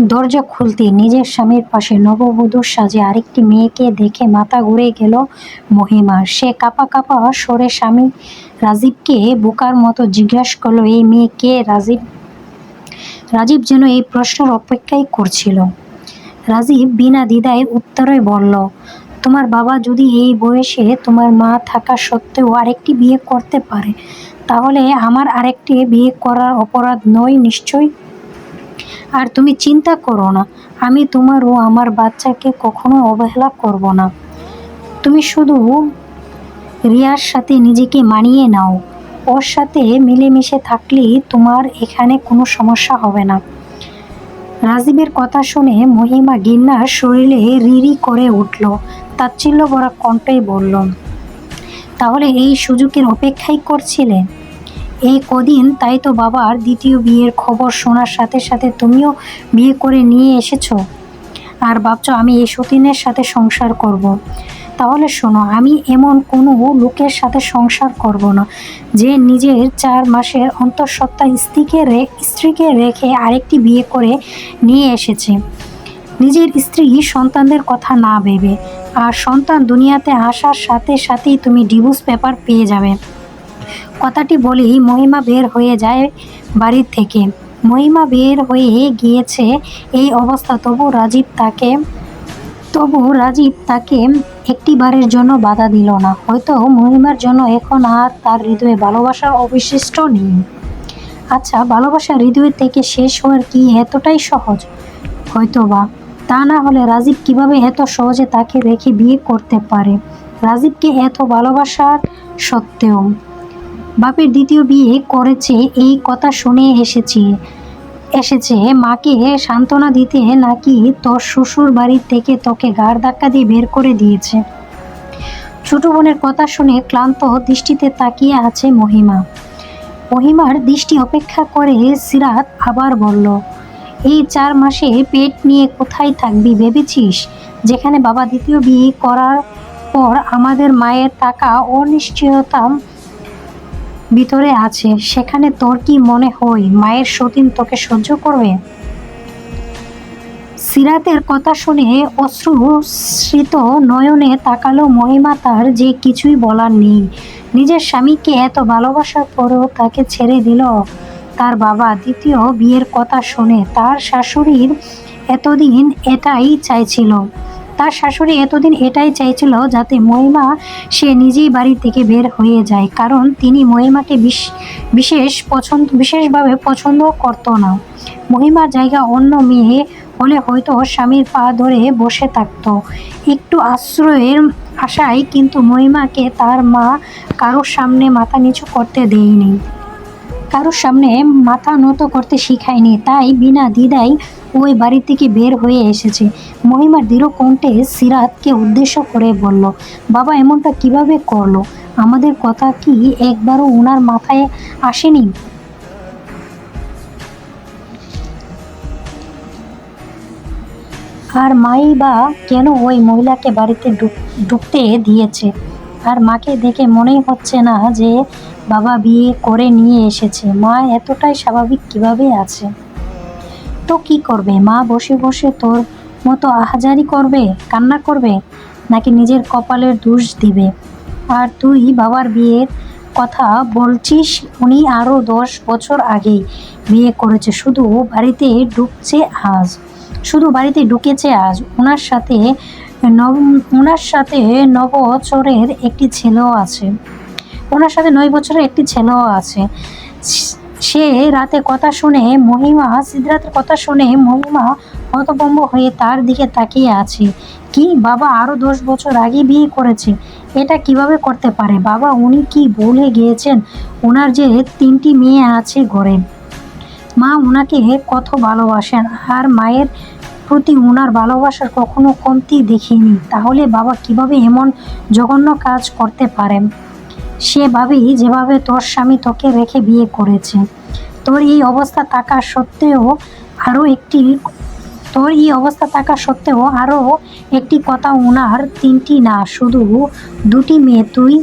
দরজা খুলতে নিজের স্বামীর পাশে নববধূর সাজে আরেকটি মেয়েকে দেখে মাথা ঘুরে গেল মহিমার। সে কাঁপা কাঁপা স্বরে স্বামী রাজীবকে বোকার মতো জিজ্ঞাসা করলো, এই মেয়ে কে রাজীব? রাজীব যেন এই প্রশ্নের অপেক্ষাই করছিল। রাজীব বিনা দ্বিধায় উত্তরে বলল, তোমার বাবা যদি এই বয়সে তোমার মা থাকা সত্ত্বেও আরেকটি বিয়ে করতে পারে, তাহলে আমার আরেকটি বিয়ে করার অপরাধ নয় নিশ্চয়? আর তুমি চিন্তা করো না, আমি তোমার ও আমার বাচ্চাকে কখনো অবহেলা করব না। তুমি শুধু রিয়ার সাথে নিজেকে মানিয়ে নাও। ওর সাথে মিলেমিশে থাকলেই তোমার এখানে কোনো সমস্যা হবে না। রাজীবের কথা শুনে মহিমা গিন্নার শরীরে রিরি করে উঠল। তাচ্ছিল্য ভরা কণ্ঠে বলল, তাহলে এই সুযোগের অপেক্ষাই করছিলে এই কদিন? তাই তো বাবার দ্বিতীয় বিয়ের খবর শোনার সাথে সাথে তুমিও বিয়ে করে নিয়ে এসেছো, আর ভাবছো আমি এই সতীনের সাথে সংসার করব। তাহলে শোনো, আমি এমন কোনো লোকের সাথে সংসার করব না যে নিজের 4 মাসের অন্তঃসত্ত্বা স্ত্রীকে রেখে আরেকটি বিয়ে করে নিয়ে এসেছে। নিজের স্ত্রী সন্তানদের কথা না ভেবে। আর সন্তান দুনিয়াতে আসার সাথে সাথেই তুমি ডিভোর্স পেপার পেয়ে যাবে। কথাটি বলেই মহিমা বের হয়ে যায় বাড়ির থেকে। মহিমা বের হয়ে গিয়েছে এই অবস্থা, তবু রাজীব তাকে একটিবারের জন্য বাধা দিল না। হয়তো মহিমার জন্য এখন আর তার হৃদয়ে ভালোবাসার অবশিষ্ট নেই। আচ্ছা, ভালোবাসা হৃদয় থেকে শেষ হওয়ার কি এতটাই সহজ? হয়তো বা। তা না হলে রাজীব কিভাবে এত সহজে তাকে রেখে বিয়ে করতে পারে? রাজীবকে এত ভালোবাসার সত্ত্বেও বাপের দ্বিতীয় বিয়ে করেছে এই কথা শুনে এসেছে মাকে সান্ত্বনা দিতে, নাকি তোর শ্বশুর বাড়ি থেকে তোকে ঘাড় ধাক্কা দিয়ে বের করে দিয়েছে? ছোট বোনের কথা শুনে ক্লান্ত দৃষ্টিতে তাকিয়ে আছে মহিমার দৃষ্টি অপেক্ষা করে সিরাত আবার বলল, এই 4 মাসে পেট নিয়ে কোথায় থাকবি ভেবেছিস? যেখানে বাবা দ্বিতীয় বিয়ে করার পর আমাদের মায়ের টাকা অনিশ্চয়তা ভিতরে আছে, সেখানে তোর কি মনে হয় মায়ের সতীন তোকে সহ্য করবে? সিরাতের কথা শুনে অশ্রুসৃত নয়নে তাকালো মহিমা। তার যে কিছুই বলার নেই। নিজের স্বামীকে এত ভালোবাসার পরেও তাকে ছেড়ে দিল তার বাবা দ্বিতীয় বিয়ের কথা শুনে। তার শাশুড়ি এতদিন এটাই চাইছিল যাতে মহিমা সে নিজেই বাড়ি থেকে বের হয়ে যায়, কারণ তিনি মহিমাকে বিশেষভাবে পছন্দ করত না। মহিমার জায়গা অন্য মেয়ে হলে হয়তো স্বামীর পা ধরে বসে থাকত একটু আশ্রয়ের আশায়, কিন্তু মহিমাকে তার মা কারোর সামনে মাথা নিচু করতে দেয়নি, কারোর সামনে মাথা নত করতে শিখায়নি। তাই বিনা দ্বিধায় ওই বাড়ি থেকে বের হয়ে এসেছে। মহিমার দৃঢ় কণ্ঠে সিরাতকে উদ্দেশ্য করে বলল, বাবা এমনটা কিভাবে করলো? আমাদের কথা কি একবারও ওনার মাথায় আসেনি? আর মাই বা কেন ওই মহিলাকে বাড়িতে ঢুকতে দিয়েছে? আর মাকে দেখে মনেই হচ্ছে না যে বাবা বিয়ে করে নিয়ে এসেছে। মা এতটাই স্বাভাবিক কিভাবে আছে? তো কি করবে? মা বসে বসে তোর মতো আহাজারি করবে, কান্না করবে, নাকি নিজের কপালের দোষ দিবে? আর তুই বাবার বিয়ের কথা বলছিস, উনি আরও 10 বছর আগেই বিয়ে করেছে, শুধু বাড়িতে ঢুকেছে আজ। ওনার সাথে 9 বছরের একটি ছেলেও আছে। সে সিদ্ধার্থের কথা শুনে মহিমা হতভম্ব হয়ে তার দিকে তাকিয়ে আছে। কি, বাবা আরো 10 বছর আগে বিয়ে করেছে? এটা কিভাবে করতে পারে? বাবা, উনি কি ভুলে গিয়েছেন ওনার যে 3টি মেয়ে আছে ঘরে? মা ওনাকে কত ভালোবাসেন, আর মায়ের প্রতি ওনার ভালোবাসার কখনো কমতি দেখিনি। তাহলে বাবা কিভাবে এমন জঘন্য কাজ করতে পারেন? সে ভাবেই যেভাবে তোর স্বামী তোকে রেখে বিয়ে করেছে। তোর এই অবস্থা থাকা সত্ত্বেও আরও একটি কথা, ওনার 3টি না, শুধু 2টি মেয়ে। তুই